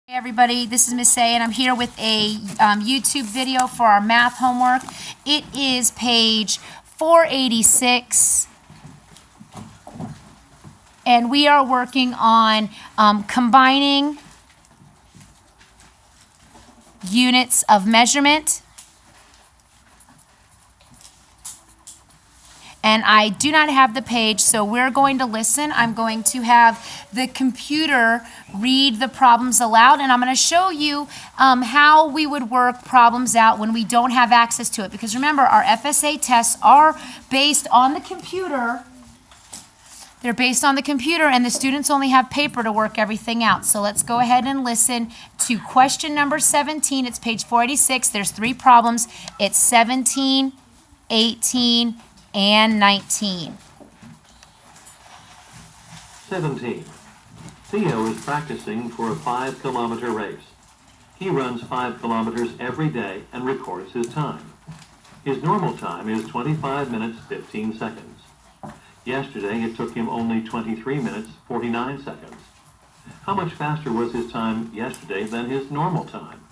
Hey everybody, this is Miss A and I'm here with a YouTube video for our math homework. It is page 486 and we are working on combining units of measurement. And I do not have the page, so we're going to listen. I'm going to have the computer read the problems aloud, and I'm going to show you how we would work problems out when we don't have access to it. Because remember, our FSA tests are based on the computer. They're based on the computer, and the students only have paper to work everything out. So let's go ahead and listen to question number 17. It's page 486. There's 3 problems. It's 17, 18, and 19. 17. Theo is practicing for a 5-kilometer race. He runs 5 kilometers every day and records his time. His normal time is 25 minutes 15 seconds. Yesterday it took him only 23 minutes 49 seconds. How much faster was his time yesterday than his normal time?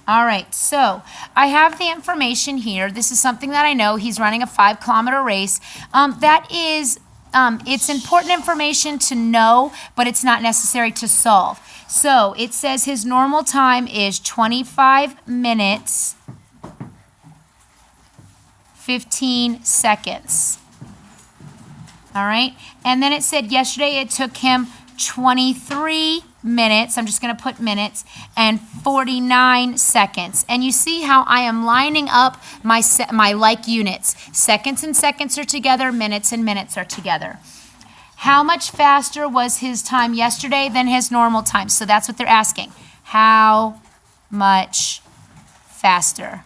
All right, so I have the information here. This is something that I know. He's running a 5-kilometer race. It's important information to know, but it's not necessary to solve. So it says his normal time is 25 minutes, 15 seconds. All right, and then it said yesterday it took him 23 minutes, I'm just going to put minutes, and 49 seconds. And you see how I am lining up my like units. Seconds and seconds are together, minutes and minutes are together. How much faster was his time yesterday than his normal time? So that's what they're asking. How much faster?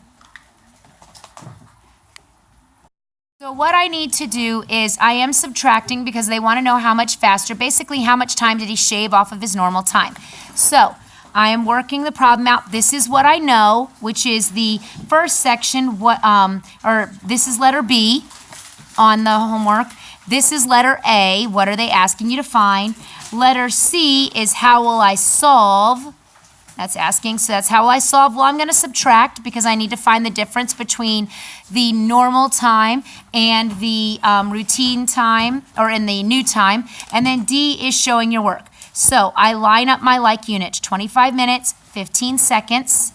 So what I need to do is I am subtracting because they want to know how much faster, basically how much time did he shave off of his normal time. So I am working the problem out. This is what I know, which is the first section, this is letter B on the homework. This is letter A, what are they asking you to find? Letter C is how will I solve? That's asking, so that's how will I solve? Well, I'm going to subtract because I need to find the difference between the normal time and the routine time, or in the new time. And then D is showing your work. So I line up my like units, 25 minutes, 15 seconds,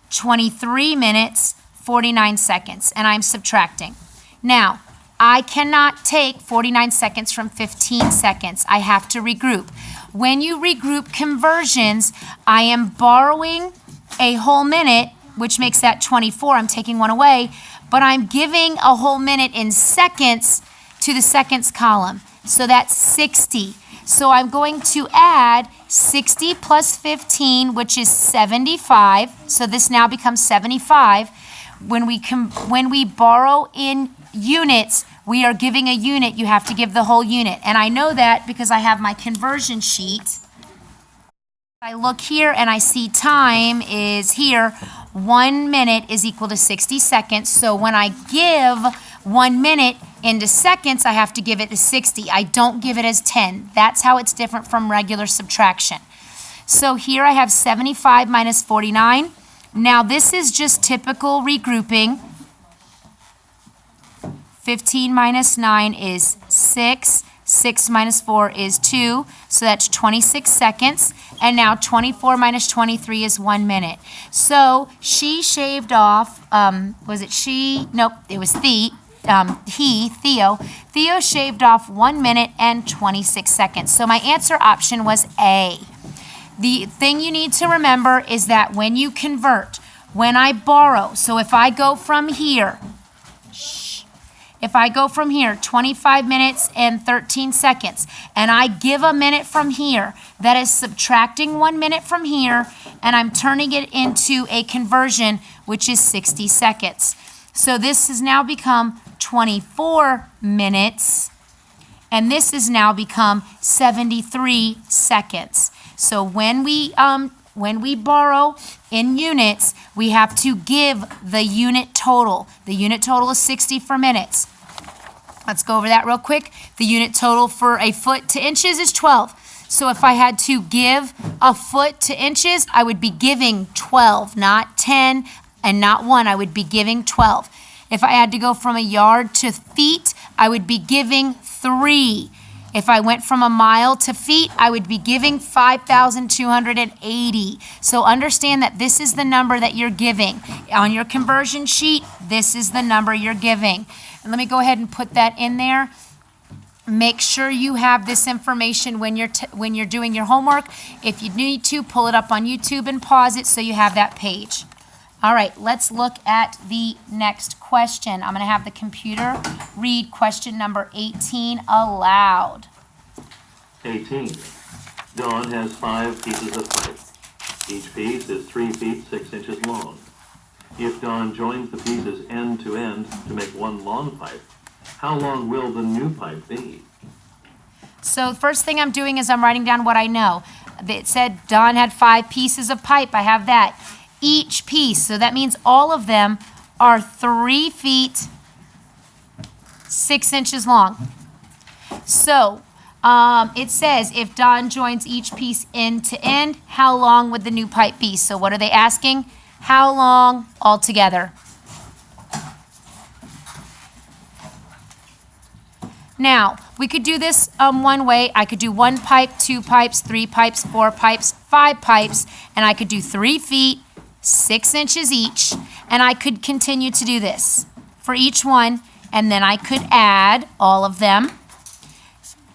23 minutes, 49 seconds, and I'm subtracting. Now, I cannot take 49 seconds from 15 seconds. I have to regroup. When you regroup conversions, I am borrowing a whole minute, which makes that 24. I'm taking one away, but I'm giving a whole minute in seconds to the seconds column. So that's 60. So I'm going to add 60 plus 15, which is 75. So this now becomes 75. When we borrow in units, we are giving a unit, you have to give the whole unit. And I know that because I have my conversion sheet. I look here and I see time is here. 1 minute is equal to 60 seconds. So when I give 1 minute into seconds, I have to give it to 60. I don't give it as 10. That's how it's different from regular subtraction. So here I have 75 minus 49. Now this is just typical regrouping. 15 minus 9 is 6. 6 minus 4 is 2. So that's 26 seconds. And now 24 minus 23 is 1 minute. So she shaved off, was it she? Nope, it was Theo. Theo shaved off 1 minute and 26 seconds. So my answer option was A. The thing you need to remember is that when you convert, when I borrow, so if I go from here, 25 minutes and 13 seconds, and I give a minute from here, that is subtracting 1 minute from here, and I'm turning it into a conversion, which is 60 seconds. So this has now become 24 minutes, and this has now become 73 seconds. So when we borrow in units, we have to give the unit total. The unit total is 60 for minutes. Let's go over that real quick. The unit total for a foot to inches is 12. So if I had to give a foot to inches, I would be giving 12, not 10 and not 1. I would be giving 12. If I had to go from a yard to feet, I would be giving 3. If I went from a mile to feet, I would be giving 5,280. So understand that this is the number that you're giving. On your conversion sheet, this is the number you're giving. And let me go ahead and put that in there. Make sure you have this information when you're doing your homework. If you need to, pull it up on YouTube and pause it so you have that page. All right, let's look at the next question. I'm going to have the computer read question number 18 aloud. 18. Dawn has 5 pieces of pipe. Each piece is 3 feet 6 inches long. If Dawn joins the pieces end to make one long pipe, how long will the new pipe be? So the first thing I'm doing is I'm writing down what I know. It said Dawn had 5 pieces of pipe. I have that. Each piece, so that means all of them are 3 feet 6 inches long. So it says if Dawn joins each piece end to end, how long would the new pipe be? So what are they asking? How long altogether? Now, we could do this one way. I could do 1 pipe, 2 pipes, 3 pipes, 4 pipes, 5 pipes, and I could do 3 feet 6 inches each, and I could continue to do this for each one, and then I could add all of them.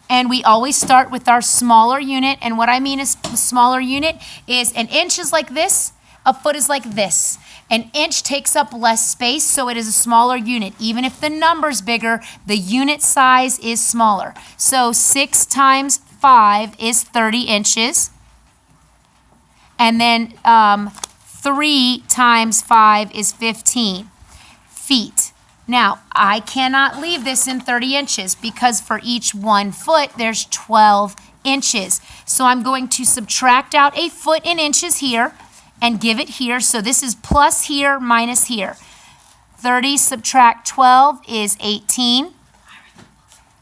And we always start with our smaller unit, and what I mean is smaller unit is an inch is like this, a foot is like this. An inch takes up less space, so it is a smaller unit. Even if the number's bigger, the unit size is smaller. So 6 times 5 is 30 inches, and then 3 times 5 is 15 feet. Now, I cannot leave this in 30 inches because for each 1 foot, there's 12 inches. So I'm going to subtract out a foot in inches here and give it here. So this is plus here minus here. 30 subtract 12 is 18,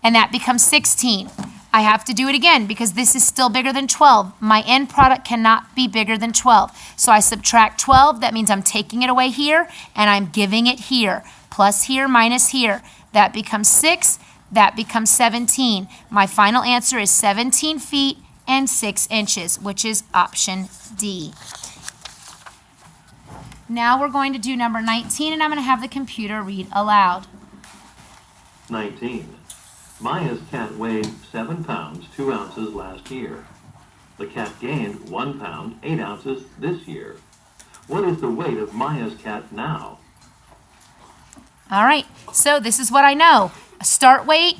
and that becomes 16. I have to do it again because this is still bigger than 12. My end product cannot be bigger than 12. So I subtract 12. That means I'm taking it away here, and I'm giving it here. Plus here, minus here. That becomes 6. That becomes 17. My final answer is 17 feet and 6 inches, which is option D. Now we're going to do number 19, and I'm going to have the computer read aloud. 19. Maya's cat weighed 7 pounds, 2 ounces last year. The cat gained 1 pound, 8 ounces this year. What is the weight of Maya's cat now? All right, so this is what I know. Start weight,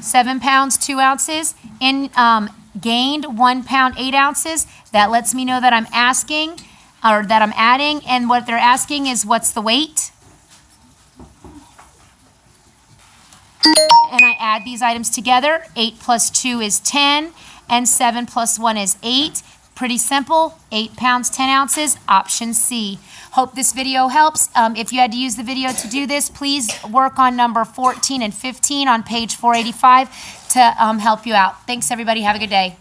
7 pounds, 2 ounces. Gained 1 pound, 8 ounces. That lets me know that I'm asking, or that I'm adding, and what they're asking is what's the weight? And I add these items together. 8 plus 2 is 10, and 7 plus 1 is 8. Pretty simple. 8 pounds, 10 ounces, option C. Hope this video helps. If you had to use the video to do this, please work on number 14 and 15 on page 485 to help you out. Thanks, everybody. Have a good day.